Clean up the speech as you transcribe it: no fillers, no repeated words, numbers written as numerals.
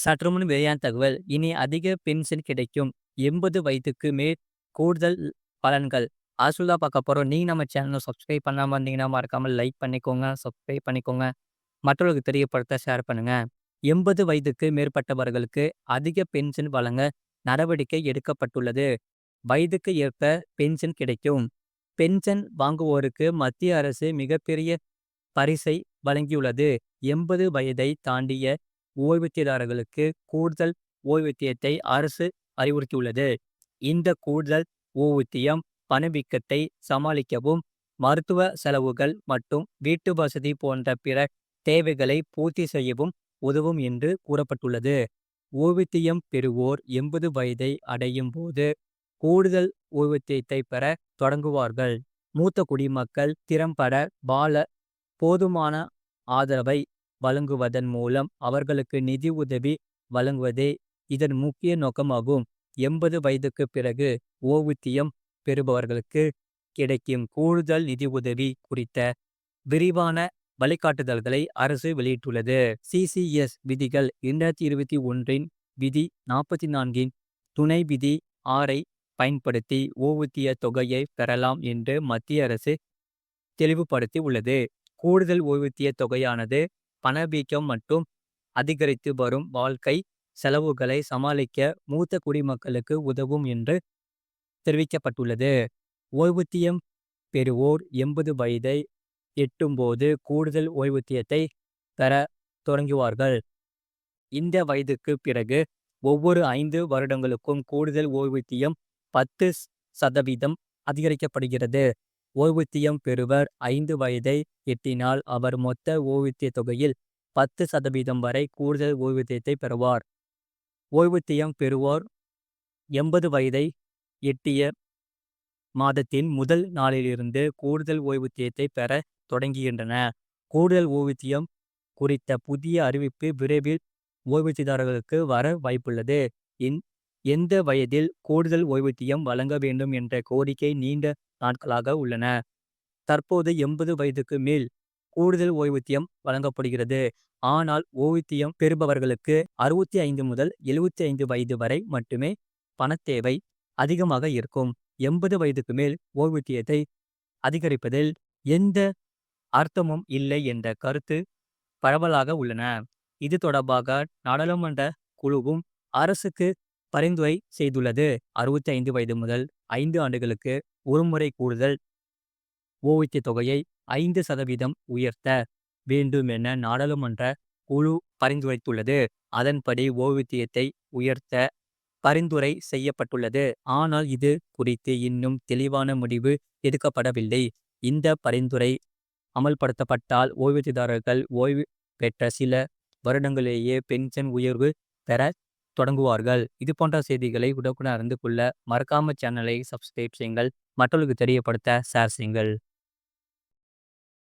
சற்றுமுன் வெளியான தகவல். இனி அதிக பென்ஷன் கிடைக்கும். 80 வயதுக்கு மேல் கூடுதல் பலன்கள். அது தான் பார்க்க போறோம். நீங்க நம்ம சேனல சப்ஸ்கிரைப் பண்ணாம இருந்தீங்கன்னா, மறக்காம லைக் பண்ணிக்கோங்க, சப்ஸ்கிரைப் பண்ணிக்கோங்க. மற்றவர்களுக்கு தெரியப்படுத்த ஷேர் பண்ணுங்க. 80 வயதுக்கு மேற்பட்டவர்களுக்கு அதிக பென்ஷன் வழங்க நடவடிக்கை எடுக்கப்பட்டுள்ளது. வயதுக்கு ஏற்ப பென்ஷன் கிடைக்கும். பென்ஷன் வாங்குவோருக்கு மத்திய அரசு மிகப்பெரிய பரிசை வழங்கியுள்ளது. 80 வயதை தாண்டிய ஓய்வூதியதாரர்களுக்கு கூடுதல் ஓய்வூதியத்தை அரசு அறிவுறுத்தியுள்ளது. இந்த கூடுதல் ஓய்வூதியம் பணவீக்கத்தை சமாளிக்கவும், மருத்துவ செலவுகள் மற்றும் வீட்டு வசதி போன்ற பிற தேவைகளை பூர்த்தி செய்யவும் உதவும் என்று கூறப்பட்டுள்ளது. ஓய்வூதியம் பெறுவோர் 80 வயதை அடையும் போது கூடுதல் ஓய்வூதியத்தை பெற தொடங்குவார்கள். மூத்த குடிமக்கள் திறம்பட வாழ போதுமான ஆதரவை வழங்குவதன் மூலம் அவர்களுக்கு நிதி உதவி வழங்குவதே இதன் முக்கிய நோக்கமாகும். 80 வயதுக்கு பிறகு ஓய்வூதியம் பெறுபவர்களுக்கு கிடைக்கும் கூடுதல் நிதி உதவி குறித்த விரிவான வழிகாட்டுதல்களை அரசு வெளியிட்டுள்ளது. சிசிஎஸ் விதிகள் 2021 விதி 44 துணை விதி 6 பயன்படுத்தி ஓய்வூதிய தொகையை பெறலாம் என்று மத்திய அரசு தெளிவுபடுத்தி உள்ளது. கூடுதல் ஓய்வூதிய தொகையானது பணவீக்கம் மற்றும் அதிகரித்து வரும் வாழ்க்கை செலவுகளை சமாளிக்க மூத்த குடிமக்களுக்கு உதவும் என்று தெரிவிக்கப்பட்டுள்ளது. ஓய்வூதியம் பெறுவோர் 80 வயதை எட்டும்போது கூடுதல் ஓய்வூதியத்தை பெற தொடங்குவார்கள். இந்த வயதுக்கு பிறகு ஒவ்வொரு 5 வருடங்களுக்கும் கூடுதல் ஓய்வூதியம் 10% அதிகரிக்கப்படுகிறது. ஓய்வூதியம் பெறுவர் 5 வயதை எட்டினால் அவர் மொத்த ஓய்வூதிய தொகையில் 10% வரை கூடுதல் ஓய்வூதியத்தை பெறுவார். ஓய்வூதியம் பெறுவோர் 80 வயதை எட்டிய மாதத்தின் முதல் நாளிலிருந்து கூடுதல் ஓய்வூதியத்தை பெற தொடங்குகின்றன. கூடுதல் ஓய்வூதியம் குறித்த புதிய அறிவிப்பு விரைவில் ஓய்வூதியதாரர்களுக்கு வர வாய்ப்புள்ளது. எந்த வயதில் கூடுதல் ஓய்வூதியம் வழங்க வேண்டும் என்ற கோரிக்கை நீண்ட நாட்களாக உள்ளன. தற்போது 80 வயதுக்கு மேல் கூடுதல் ஓய்வூதியம் வழங்கப்படுகிறது. ஆனால் ஓய்வூதியம் பெறுபவர்களுக்கு 65 முதல் 75 வயது வரை மட்டுமே பணத்தேவை அதிகமாக இருக்கும். 80 வயதுக்கு மேல் ஓய்வூதியத்தை அதிகரிப்பதில் எந்த அர்த்தமும் இல்லை என்ற கருத்து பரவலாக உள்ளன. இது தொடர்பாக நாடாளுமன்ற குழுவும் அரசுக்கு பரிந்துரை செய்துள்ளது. 65 வயது முதல் 5 ஆண்டுகளுக்கு ஒருமுறை கூடுதல் ஓய்வூதிய தொகையை 5% உயர்த்த வேண்டும் என நாடாளுமன்ற குழு பரிந்துரைத்துள்ளது. அதன்படி ஓய்வூதியத்தை உயர்த்த பரிந்துரை செய்யப்பட்டுள்ளது. ஆனால் இது குறித்து இன்னும் தெளிவான முடிவு எடுக்கப்படவில்லை. இந்த பரிந்துரை அமல்படுத்தப்பட்டால் ஓய்வூதியதாரர்கள் ஓய்வு பெற்ற சில வருடங்களிலேயே பென்ஷன் உயர்வு பெற தொடங்குவார்கள். இது போன்ற செய்திகளை உடனுக்குடன் அறிந்து கொள்ள மறக்காம சேனலை சப்ஸ்கிரைப் செய்யுங்கள். மற்றவர்களுக்கு தெரியப்படுத்த ஷேர் செய்யுங்கள்.